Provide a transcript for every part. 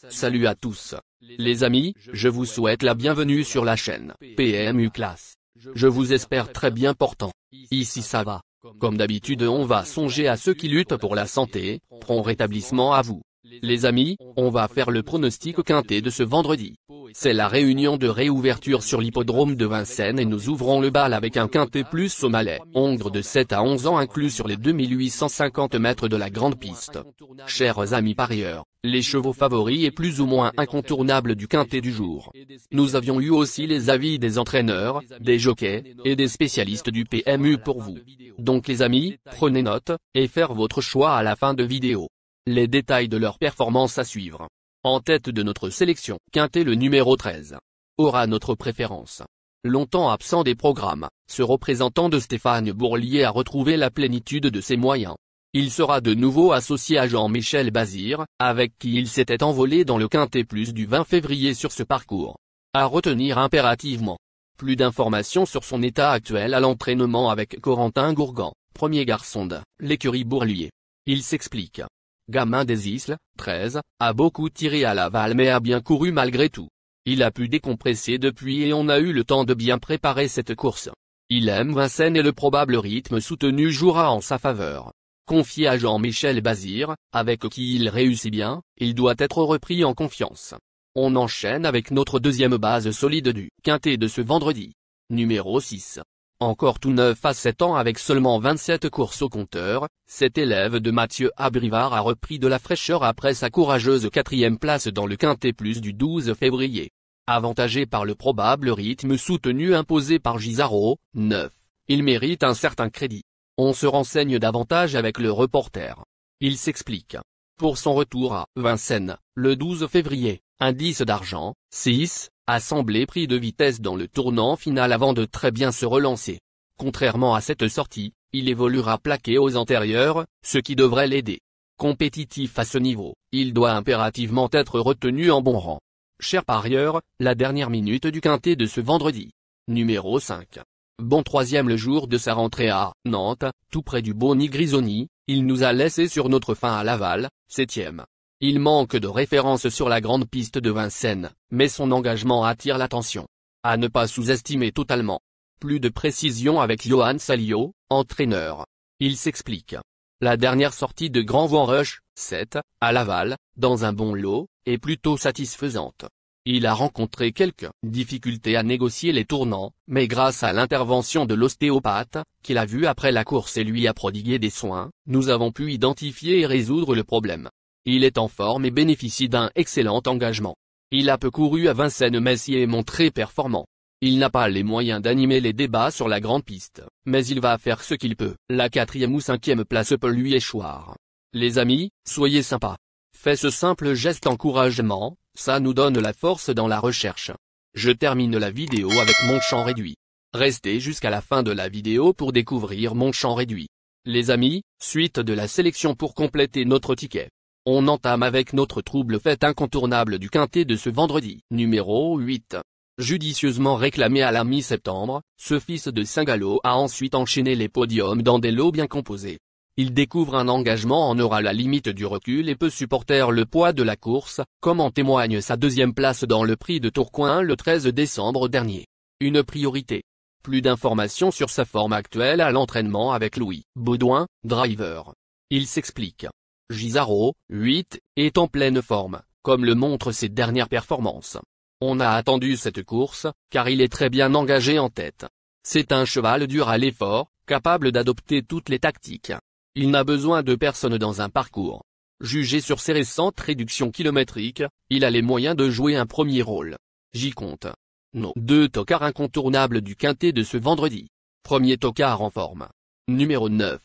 Salut à tous. Les amis, je vous souhaite la bienvenue sur la chaîne PMU Classe. Je vous espère très bien portant. Ici ça va. Comme d'habitude on va songer à ceux qui luttent pour la santé, prompt rétablissement à vous. Les amis, on va faire le pronostic quintet de ce vendredi. C'est la réunion de réouverture sur l'hippodrome de Vincennes et nous ouvrons le bal avec un quintet plus au Malais. Hongre de 7 à 11 ans inclus sur les 2850 mètres de la grande piste. Chers amis parieurs, les chevaux favoris et plus ou moins incontournables du quintet du jour. Nous avions eu aussi les avis des entraîneurs, des jockeys, et des spécialistes du PMU pour vous. Donc les amis, prenez note, et faire votre choix à la fin de vidéo. Les détails de leur performance à suivre. En tête de notre sélection, quintet le numéro 13. Aura notre préférence. Longtemps absent des programmes, ce représentant de Stéphane Bourlier a retrouvé la plénitude de ses moyens. Il sera de nouveau associé à Jean-Michel Bazir, avec qui il s'était envolé dans le quintet plus du 20 février sur ce parcours. À retenir impérativement. Plus d'informations sur son état actuel à l'entraînement avec Corentin Gourgan, premier garçon de l'écurie Bourlier. Il s'explique. Gamin des Isles, 13, a beaucoup tiré à Laval mais a bien couru malgré tout. Il a pu décompresser depuis et on a eu le temps de bien préparer cette course. Il aime Vincennes et le probable rythme soutenu jouera en sa faveur. Confié à Jean-Michel Bazir, avec qui il réussit bien, il doit être repris en confiance. On enchaîne avec notre deuxième base solide du quintet de ce vendredi. Numéro 6. Encore tout neuf à 7 ans avec seulement 27 courses au compteur, cet élève de Mathieu Abrivard a repris de la fraîcheur après sa courageuse 4e place dans le quintet plus du 12 février. Avantagé par le probable rythme soutenu imposé par Gisaro, 9, il mérite un certain crédit. On se renseigne davantage avec le reporter. Il s'explique. Pour son retour à Vincennes, le 12 février, indice d'argent, 6, a semblé pris de vitesse dans le tournant final avant de très bien se relancer. Contrairement à cette sortie, il évoluera plaqué aux antérieurs, ce qui devrait l'aider. Compétitif à ce niveau, il doit impérativement être retenu en bon rang. Cher parieur, la dernière minute du quintet de ce vendredi. Numéro 5. Bon troisième le jour de sa rentrée à Nantes, tout près du Boni Grisoni, il nous a laissé sur notre fin à Laval, 7e. Il manque de référence sur la grande piste de Vincennes, mais son engagement attire l'attention. À ne pas sous-estimer totalement. Plus de précision avec Johan Salio, entraîneur. Il s'explique. La dernière sortie de Grand Vent Rush, 7, à Laval, dans un bon lot, est plutôt satisfaisante. Il a rencontré quelques difficultés à négocier les tournants, mais grâce à l'intervention de l'ostéopathe, qu'il a vu après la course et lui a prodigué des soins, nous avons pu identifier et résoudre le problème. Il est en forme et bénéficie d'un excellent engagement. Il a peu couru à Vincennes mais s'y est montré performant. Il n'a pas les moyens d'animer les débats sur la grande piste, mais il va faire ce qu'il peut. La 4e ou 5e place peut lui échoir. Les amis, soyez sympas. Faites ce simple geste encouragement, ça nous donne la force dans la recherche. Je termine la vidéo avec mon champ réduit. Restez jusqu'à la fin de la vidéo pour découvrir mon champ réduit. Les amis, suite de la sélection pour compléter notre ticket. On entame avec notre trouble fête incontournable du quintet de ce vendredi. Numéro 8. Judicieusement réclamé à la mi-septembre, ce fils de Saint-Gallo a ensuite enchaîné les podiums dans des lots bien composés. Il découvre un engagement en aura la limite du recul et peut supporter le poids de la course, comme en témoigne sa 2e place dans le prix de Tourcoing le 13 décembre dernier. Une priorité. Plus d'informations sur sa forme actuelle à l'entraînement avec Louis Baudouin, driver. Il s'explique. Gisaro, 8, est en pleine forme, comme le montrent ses dernières performances. On a attendu cette course, car il est très bien engagé en tête. C'est un cheval dur à l'effort, capable d'adopter toutes les tactiques. Il n'a besoin de personne dans un parcours. Jugé sur ses récentes réductions kilométriques, il a les moyens de jouer un premier rôle. J'y compte. Nos 2 tocards incontournables du quintet de ce vendredi. Premier tocard en forme. Numéro 9.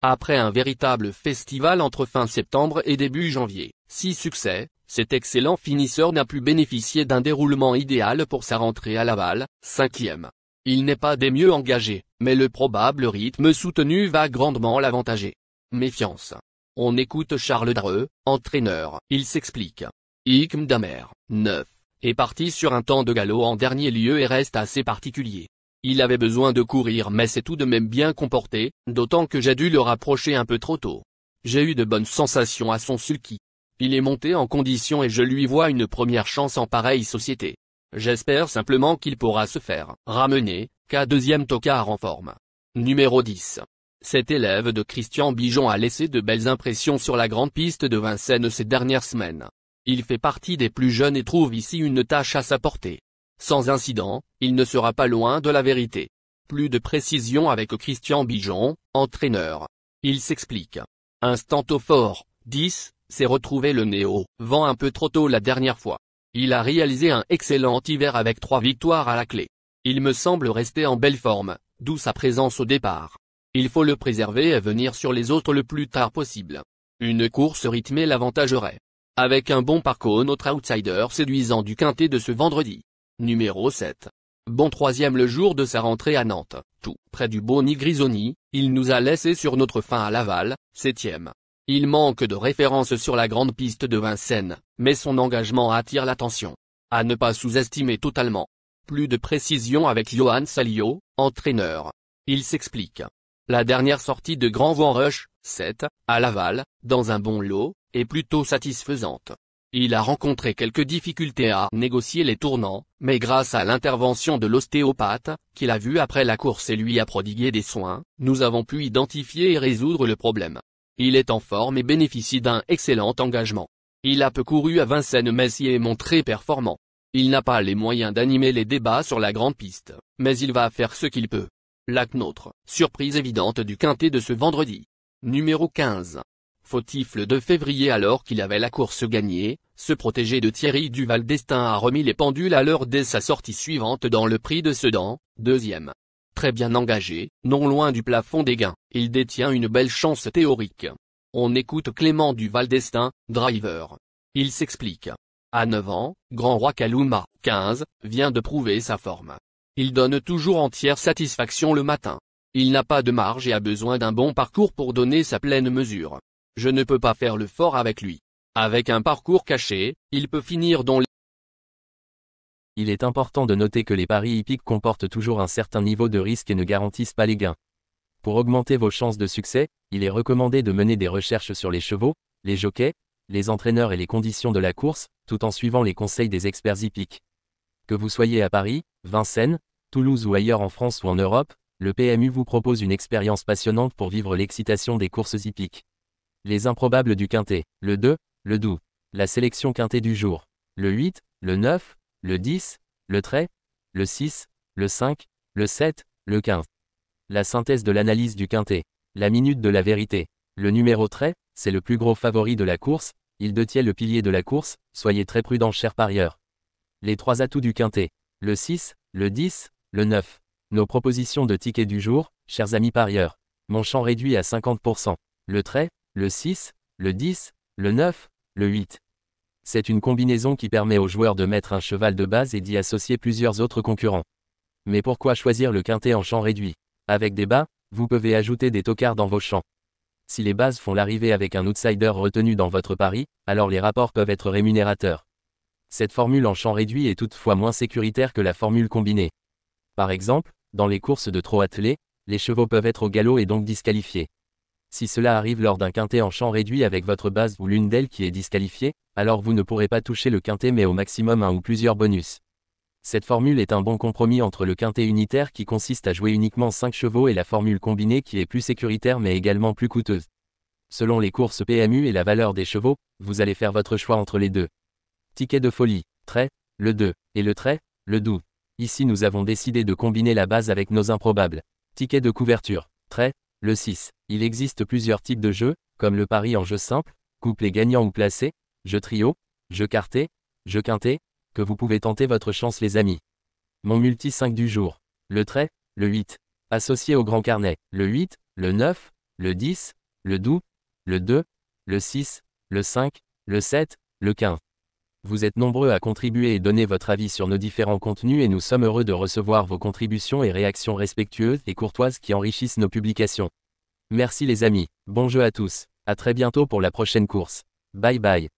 Après un véritable festival entre fin septembre et début janvier, 6 succès, cet excellent finisseur n'a pu bénéficier d'un déroulement idéal pour sa rentrée à Laval, 5e. Il n'est pas des mieux engagés, mais le probable rythme soutenu va grandement l'avantager. Méfiance. On écoute Charles Dreux, entraîneur. Il s'explique. Hikm Damer, 9, est parti sur un temps de galop en dernier lieu et reste assez particulier. Il avait besoin de courir mais s'est tout de même bien comporté, d'autant que j'ai dû le rapprocher un peu trop tôt. J'ai eu de bonnes sensations à son sulky. Il est monté en condition et je lui vois une première chance en pareille société. J'espère simplement qu'il pourra se faire ramener, qu'à deuxième tocard en forme. Numéro 10. Cet élève de Christian Bijon a laissé de belles impressions sur la grande piste de Vincennes ces dernières semaines. Il fait partie des plus jeunes et trouve ici une tâche à sa portée. Sans incident, il ne sera pas loin de la vérité. Plus de précision avec Christian Bijon, entraîneur. Il s'explique. Instant au fort, 10, s'est retrouvé le nez au vent un peu trop tôt la dernière fois. Il a réalisé un excellent hiver avec 3 victoires à la clé. Il me semble rester en belle forme, d'où sa présence au départ. Il faut le préserver et venir sur les autres le plus tard possible. Une course rythmée l'avantagerait. Avec un bon parcours, notre outsider séduisant du quintet de ce vendredi. Numéro 7. Bon troisième le jour de sa rentrée à Nantes, tout près du Boni Grisoni, il nous a laissé sur notre fin à Laval, 7e. Il manque de références sur la grande piste de Vincennes, mais son engagement attire l'attention. À ne pas sous-estimer totalement. Plus de précision avec Johan Salio, entraîneur. Il s'explique. La dernière sortie de Grand Vent Rush, 7, à Laval, dans un bon lot, est plutôt satisfaisante. Il a rencontré quelques difficultés à négocier les tournants, mais grâce à l'intervention de l'ostéopathe, qu'il a vu après la course et lui a prodigué des soins, nous avons pu identifier et résoudre le problème. Il est en forme et bénéficie d'un excellent engagement. Il a peu couru à Vincennes mais s'y est montré performant. Il n'a pas les moyens d'animer les débats sur la grande piste, mais il va faire ce qu'il peut. La Knautre, surprise évidente du quintet de ce vendredi. Numéro 15. Fautif le 2 février alors qu'il avait la course gagnée, ce protégé de Thierry Duval d'Estaing a remis les pendules à l'heure dès sa sortie suivante dans le prix de Sedan, 2e. Très bien engagé, non loin du plafond des gains, il détient une belle chance théorique. On écoute Clément Duval d'Estaing, driver. Il s'explique. À 9 ans, Grand Roi Kaluma, 15, vient de prouver sa forme. Il donne toujours entière satisfaction le matin. Il n'a pas de marge et a besoin d'un bon parcours pour donner sa pleine mesure. Je ne peux pas faire le fort avec lui. Avec un parcours caché, il peut finir dans les... Il est important de noter que les paris hippiques comportent toujours un certain niveau de risque et ne garantissent pas les gains. Pour augmenter vos chances de succès, il est recommandé de mener des recherches sur les chevaux, les jockeys, les entraîneurs et les conditions de la course, tout en suivant les conseils des experts hippiques. Que vous soyez à Paris, Vincennes, Toulouse ou ailleurs en France ou en Europe, le PMU vous propose une expérience passionnante pour vivre l'excitation des courses hippiques. Les improbables du quintet, le 2, le doux. La sélection quintet du jour, le 8, le 9, le 10, le trait, le 6, le 5, le 7, le 15. La synthèse de l'analyse du quintet, la minute de la vérité. Le numéro trait, c'est le plus gros favori de la course, il détient le pilier de la course, soyez très prudents chers parieurs. Les 3 atouts du quintet, le 6, le 10, le 9. Nos propositions de tickets du jour, chers amis parieurs. Mon champ réduit à 50%. Le trait, le 6, le 10, le 9, le 8. C'est une combinaison qui permet aux joueurs de mettre un cheval de base et d'y associer plusieurs autres concurrents. Mais pourquoi choisir le quintet en champ réduit? Avec des bas, vous pouvez ajouter des tocards dans vos champs. Si les bases font l'arrivée avec un outsider retenu dans votre pari, alors les rapports peuvent être rémunérateurs. Cette formule en champ réduit est toutefois moins sécuritaire que la formule combinée. Par exemple, dans les courses de trot attelé, les chevaux peuvent être au galop et donc disqualifiés. Si cela arrive lors d'un quintet en champ réduit avec votre base ou l'une d'elles qui est disqualifiée, alors vous ne pourrez pas toucher le quintet mais au maximum un ou plusieurs bonus. Cette formule est un bon compromis entre le quintet unitaire qui consiste à jouer uniquement 5 chevaux et la formule combinée qui est plus sécuritaire mais également plus coûteuse. Selon les courses PMU et la valeur des chevaux, vous allez faire votre choix entre les deux. Ticket de folie, trait, le 2, et le trait, le doux. Ici nous avons décidé de combiner la base avec nos improbables. Ticket de couverture, trait, le 6. Il existe plusieurs types de jeux, comme le pari en jeu simple, couplet gagnant ou placé, jeu trio, jeu quarté, jeu quintet, que vous pouvez tenter votre chance les amis. Mon multi 5 du jour. Le trait, le 8. Associé au grand carnet, le 8, le 9, le 10, le doux, le 2, le 6, le 5, le 7, le 15. Vous êtes nombreux à contribuer et donner votre avis sur nos différents contenus et nous sommes heureux de recevoir vos contributions et réactions respectueuses et courtoises qui enrichissent nos publications. Merci les amis, bon jeu à tous, à très bientôt pour la prochaine course. Bye bye.